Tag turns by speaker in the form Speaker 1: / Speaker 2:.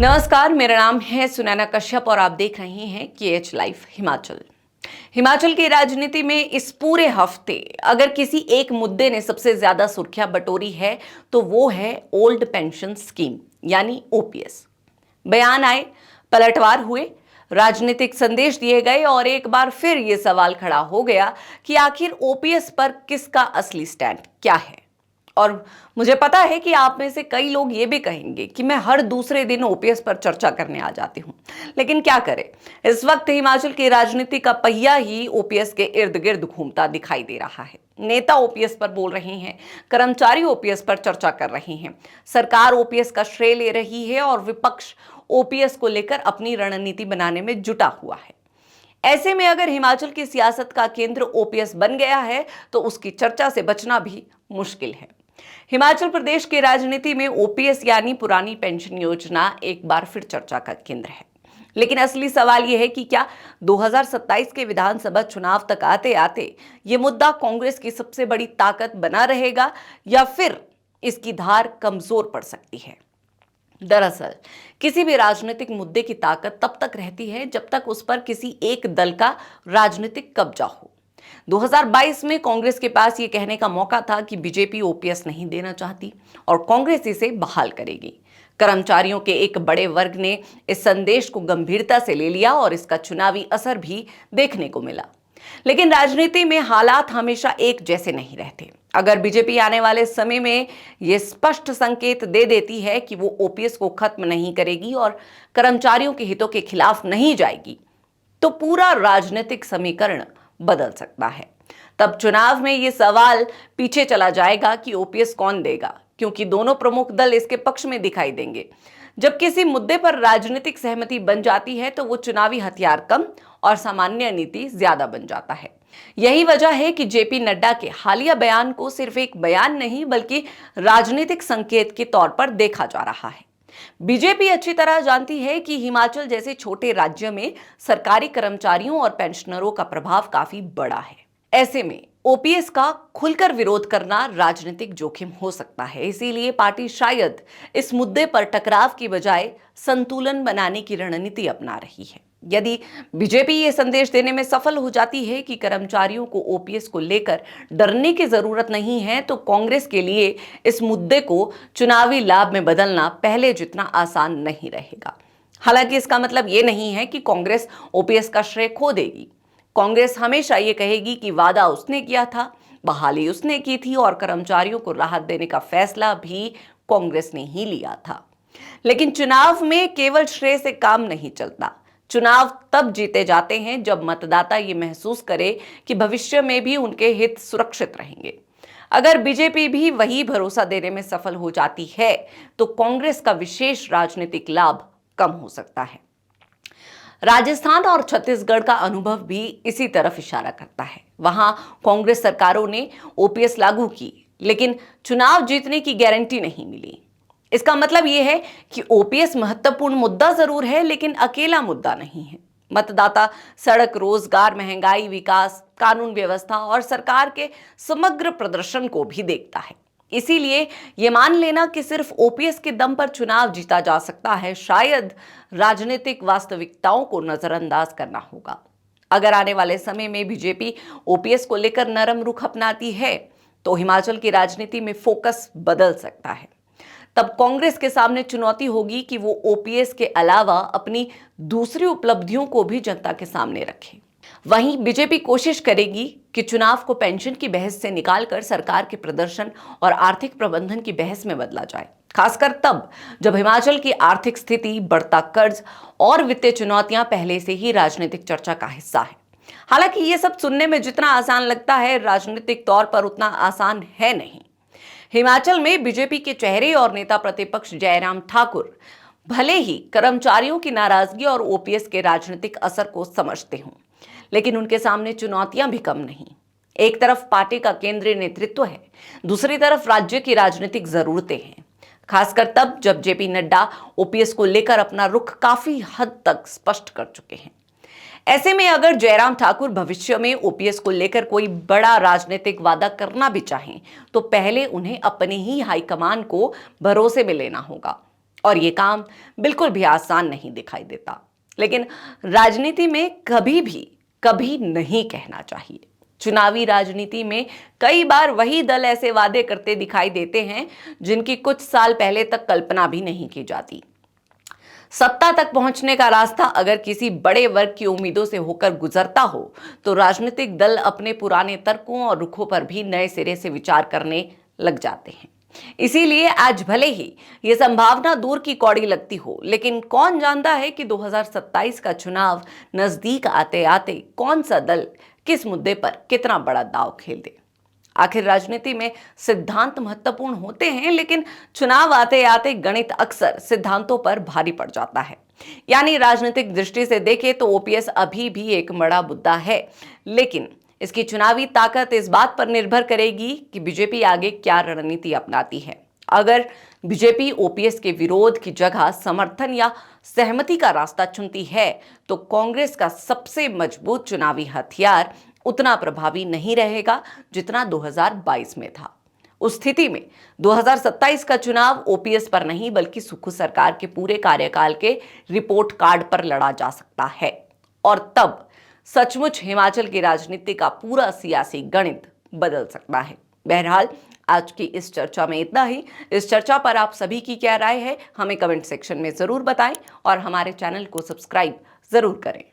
Speaker 1: नमस्कार, मेरा नाम है सुनैना कश्यप और आप देख रहे हैं KH लाइव हिमाचल। हिमाचल की राजनीति में इस पूरे हफ्ते अगर किसी एक मुद्दे ने सबसे ज्यादा सुर्खियां बटोरी है तो वो है ओल्ड पेंशन स्कीम यानी OPS। बयान आए, पलटवार हुए, राजनीतिक संदेश दिए गए और एक बार फिर ये सवाल खड़ा हो गया कि आखिर OPS पर किसका असली स्टैंड क्या है। और मुझे पता है कि आप में से कई लोग ये भी कहेंगे कि मैं हर दूसरे दिन OPS पर चर्चा करने आ जाती हूँ, लेकिन क्या करें, इस वक्त हिमाचल की राजनीति का पहिया ही OPS के इर्द गिर्द घूमता दिखाई दे रहा है। नेता OPS पर बोल रहे हैं, कर्मचारी OPS पर चर्चा कर रहे हैं, सरकार OPS का श्रेय ले रही है और विपक्ष OPS को लेकर अपनी रणनीति बनाने में जुटा हुआ है। ऐसे में अगर हिमाचल की सियासत का केंद्र OPS बन गया है तो उसकी चर्चा से बचना भी मुश्किल है। हिमाचल प्रदेश की राजनीति में OPS यानी पुरानी पेंशन योजना एक बार फिर चर्चा का केंद्र है। लेकिन असली सवाल यह है कि क्या 2027 के विधानसभा चुनाव तक आते आते ये मुद्दा कांग्रेस की सबसे बड़ी ताकत बना रहेगा या फिर इसकी धार कमजोर पड़ सकती है। दरअसल किसी भी राजनीतिक मुद्दे की ताकत तब तक रहती है जब तक उस पर किसी एक दल का राजनीतिक कब्जा हो। 2022 में कांग्रेस के पास ये कहने का मौका था कि बीजेपी OPS नहीं देना चाहती और कांग्रेस इसे बहाल करेगी। कर्मचारियों के एक बड़े वर्ग ने इस संदेश को गंभीरता से ले लिया और इसका चुनावी असर भी देखने को मिला। लेकिन राजनीति में हालात हमेशा एक जैसे नहीं रहते। अगर बीजेपी आने वाले समय में ये स्पष्ट संकेत दे देती है कि वो OPS को खत्म नहीं करेगी और कर्मचारियों के हितों के खिलाफ नहीं जाएगी, तो पूरा राजनीतिक समीकरण बदल सकता है। तब चुनाव में ये सवाल पीछे चला जाएगा कि OPS कौन देगा, क्योंकि दोनों प्रमुख दल इसके पक्ष में दिखाई देंगे। जब किसी मुद्दे पर राजनीतिक सहमति बन जाती है तो वो चुनावी हथियार कम और सामान्य नीति ज्यादा बन जाता है। यही वजह है कि JP नड्डा के हालिया बयान को सिर्फ एक बयान नहीं बल्कि राजनीतिक संकेत के तौर पर देखा जा रहा है। बीजेपी अच्छी तरह जानती है कि हिमाचल जैसे छोटे राज्य में सरकारी कर्मचारियों और पेंशनरों का प्रभाव काफी बड़ा है। ऐसे में OPS का खुलकर विरोध करना राजनीतिक जोखिम हो सकता है। इसीलिए पार्टी शायद इस मुद्दे पर टकराव की बजाय संतुलन बनाने की रणनीति अपना रही है। यदि बीजेपी ये संदेश देने में सफल हो जाती है कि कर्मचारियों को OPS को लेकर डरने की जरूरत नहीं है, तो कांग्रेस के लिए इस मुद्दे को चुनावी लाभ में बदलना पहले जितना आसान नहीं रहेगा। हालांकि इसका मतलब ये नहीं है कि कांग्रेस OPS का श्रेय खो देगी। कांग्रेस हमेशा ये कहेगी कि वादा उसने किया था, बहाली उसने की थी और कर्मचारियों को राहत देने का फैसला भी कांग्रेस ने ही लिया था। लेकिन चुनाव में केवल श्रेय से काम नहीं चलता। चुनाव तब जीते जाते हैं जब मतदाता ये महसूस करे कि भविष्य में भी उनके हित सुरक्षित रहेंगे। अगर बीजेपी भी वही भरोसा देने में सफल हो जाती है तो कांग्रेस का विशेष राजनीतिक लाभ कम हो सकता है। राजस्थान और छत्तीसगढ़ का अनुभव भी इसी तरफ इशारा करता है। वहां कांग्रेस सरकारों ने OPS लागू की, लेकिन चुनाव जीतने की गारंटी नहीं मिली। इसका मतलब यह है कि OPS महत्वपूर्ण मुद्दा जरूर है, लेकिन अकेला मुद्दा नहीं है। मतदाता सड़क, रोजगार, महंगाई, विकास, कानून व्यवस्था और सरकार के समग्र प्रदर्शन को भी देखता है। इसीलिए यह मान लेना कि सिर्फ OPS के दम पर चुनाव जीता जा सकता है, शायद राजनीतिक वास्तविकताओं को नजरअंदाज करना होगा। अगर आने वाले समय में बीजेपी OPS को लेकर नरम रुख अपनाती है तो हिमाचल की राजनीति में फोकस बदल सकता है। तब कांग्रेस के सामने चुनौती होगी कि वो OPS के अलावा अपनी दूसरी उपलब्धियों को भी जनता के सामने रखे। वहीं बीजेपी कोशिश करेगी कि चुनाव को पेंशन की बहस से निकालकर सरकार के प्रदर्शन और आर्थिक प्रबंधन की बहस में बदला जाए, खासकर तब जब हिमाचल की आर्थिक स्थिति, बढ़ता कर्ज और वित्तीय चुनौतियां पहले से ही राजनीतिक चर्चा का हिस्सा है। हालांकि ये सब सुनने में जितना आसान लगता है, राजनीतिक तौर पर उतना आसान है नहीं। हिमाचल में बीजेपी के चेहरे और नेता प्रतिपक्ष जयराम ठाकुर भले ही कर्मचारियों की नाराजगी और OPS के राजनीतिक असर को समझते हों, लेकिन उनके सामने चुनौतियां भी कम नहीं। एक तरफ पार्टी का केंद्रीय नेतृत्व है, दूसरी तरफ राज्य की राजनीतिक जरूरतें हैं, खासकर तब जब JP नड्डा OPS को लेकर अपना रुख काफी हद तक स्पष्ट कर चुके हैं। ऐसे में अगर जयराम ठाकुर भविष्य में OPS को लेकर कोई बड़ा राजनीतिक वादा करना भी चाहें तो पहले उन्हें अपने ही हाईकमान को भरोसे में लेना होगा और ये काम बिल्कुल भी आसान नहीं दिखाई देता। लेकिन राजनीति में कभी नहीं कहना चाहिए। चुनावी राजनीति में कई बार वही दल ऐसे वादे करते दिखाई देते हैं जिनकी कुछ साल पहले तक कल्पना भी नहीं की जाती। सत्ता तक पहुंचने का रास्ता अगर किसी बड़े वर्ग की उम्मीदों से होकर गुजरता हो तो राजनीतिक दल अपने पुराने तर्कों और रुखों पर भी नए सिरे से विचार करने लग जाते हैं। इसीलिए आज भले ही ये संभावना दूर की कौड़ी लगती हो, लेकिन कौन जानता है कि 2027 का चुनाव नजदीक आते आते कौन सा दल किस मुद्दे पर कितना बड़ा दांव खेल दे। आखिर राजनीति में सिद्धांत महत्वपूर्ण होते हैं, लेकिन चुनाव आते आते गणित अक्सर सिद्धांतों पर भारी पड़ जाता है। यानी राजनीतिक दृष्टि से देखें तो ओपीएस अभी भी एक बड़ा मुद्दा है, लेकिन इसकी चुनावी ताकत इस बात पर निर्भर करेगी कि बीजेपी आगे क्या रणनीति अपनाती है। अगर बीजेपी ओपीएस के विरोध की जगह समर्थन या सहमति का रास्ता चुनती है तो कांग्रेस का सबसे मजबूत चुनावी हथियार उतना प्रभावी नहीं रहेगा जितना 2022 में था। उस स्थिति में 2027 का चुनाव ओपीएस पर नहीं बल्कि सुक्खू सरकार के पूरे कार्यकाल के रिपोर्ट कार्ड पर लड़ा जा सकता है, और तब सचमुच हिमाचल की राजनीति का पूरा सियासी गणित बदल सकता है। बहरहाल आज की इस चर्चा में इतना ही। इस चर्चा पर आप सभी की क्या राय है हमें कमेंट सेक्शन में जरूर बताएं और हमारे चैनल को सब्सक्राइब जरूर करें।